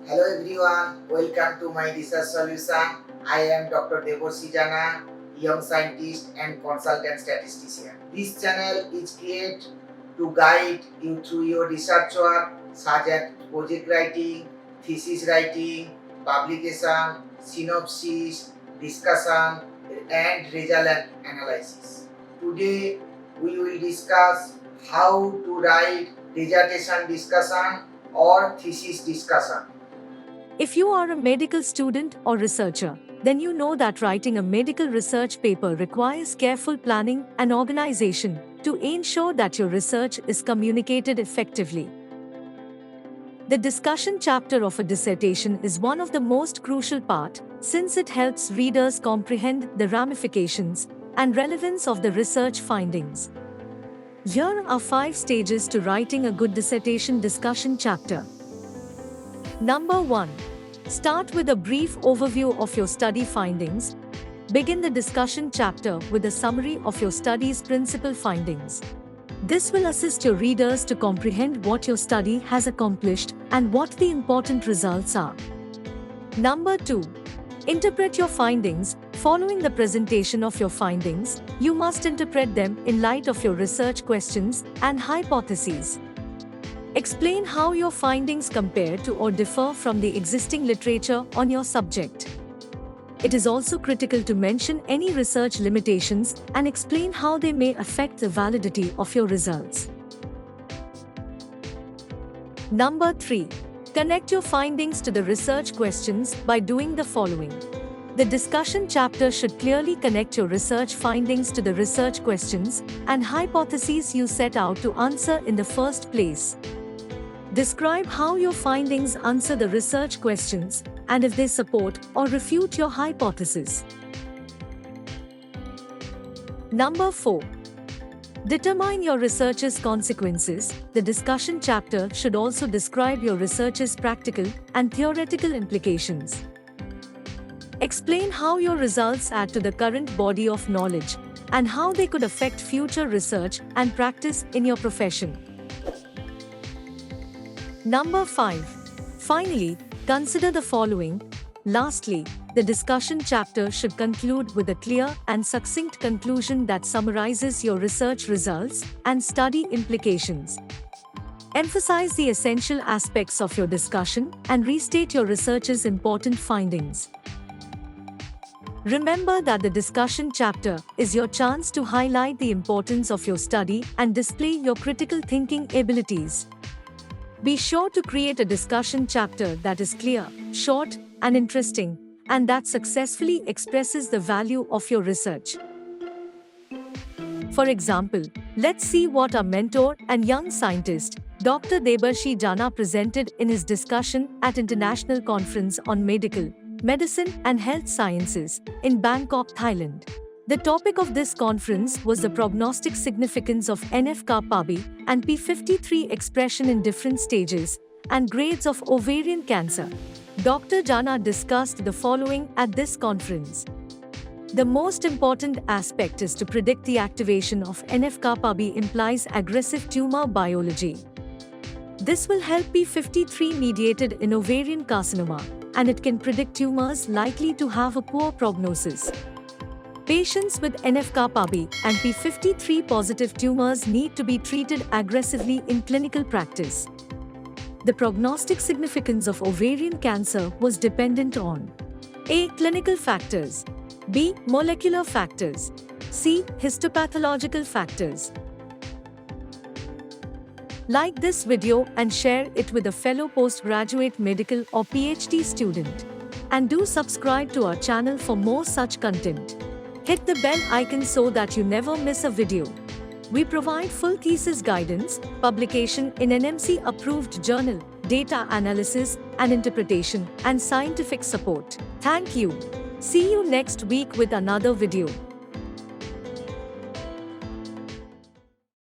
Hello everyone, welcome to my research solution. I am Dr. Deborsi Jana, young scientist and consultant statistician. This channel is created to guide you through your research work such as project writing, thesis writing, publication, synopsis, discussion, and result analysis. Today we will discuss how to write dissertation discussion or thesis discussion. If you are a medical student or researcher, then you know that writing a medical research paper requires careful planning and organization to ensure that your research is communicated effectively. The discussion chapter of a dissertation is one of the most crucial part, since it helps readers comprehend the ramifications and relevance of the research findings. Here are 5 stages to writing a good dissertation discussion chapter. Number 1. Start with a brief overview of your study findings. Begin the discussion chapter with a summary of your study's principal findings. This will assist your readers to comprehend what your study has accomplished and what the important results are. Number 2. Interpret your findings. Following the presentation of your findings, you must interpret them in light of your research questions and hypotheses. Explain how your findings compare to or differ from the existing literature on your subject. It is also critical to mention any research limitations and explain how they may affect the validity of your results. Number 3. Connect your findings to the research questions by doing the following. The discussion chapter should clearly connect your research findings to the research questions and hypotheses you set out to answer in the first place. Describe how your findings answer the research questions and if they support or refute your hypothesis. Number 4. Determine your research's consequences. The discussion chapter should also describe your research's practical and theoretical implications. Explain how your results add to the current body of knowledge and how they could affect future research and practice in your profession. Number 5. Finally, consider the following. Lastly, the discussion chapter should conclude with a clear and succinct conclusion that summarizes your research results and study implications. Emphasize the essential aspects of your discussion and restate your research's important findings. Remember that the discussion chapter is your chance to highlight the importance of your study and display your critical thinking abilities. Be sure to create a discussion chapter that is clear, short, and interesting, and that successfully expresses the value of your research. For example, let's see what our mentor and young scientist, Dr. Deborsi Jana, presented in his discussion at International Conference on Medical, Medicine and Health Sciences in Bangkok, Thailand. The topic of this conference was the prognostic significance of NF-kappa-B and P53 expression in different stages and grades of ovarian cancer. Dr. Jana discussed the following at this conference. The most important aspect is to predict the activation of NF-kappa-B implies aggressive tumor biology. This will help P53 mediated in ovarian carcinoma, and it can predict tumors likely to have a poor prognosis. Patients with NF-kappa-B and P53 positive tumors need to be treated aggressively in clinical practice. The prognostic significance of ovarian cancer was dependent on A. Clinical factors, B. Molecular factors, C. Histopathological factors. Like this video and share it with a fellow postgraduate medical or PhD student. And do subscribe to our channel for more such content. Hit the bell icon so that you never miss a video. We provide full thesis guidance, publication in NMC-approved journal, data analysis and interpretation, and scientific support. Thank you. See you next week with another video.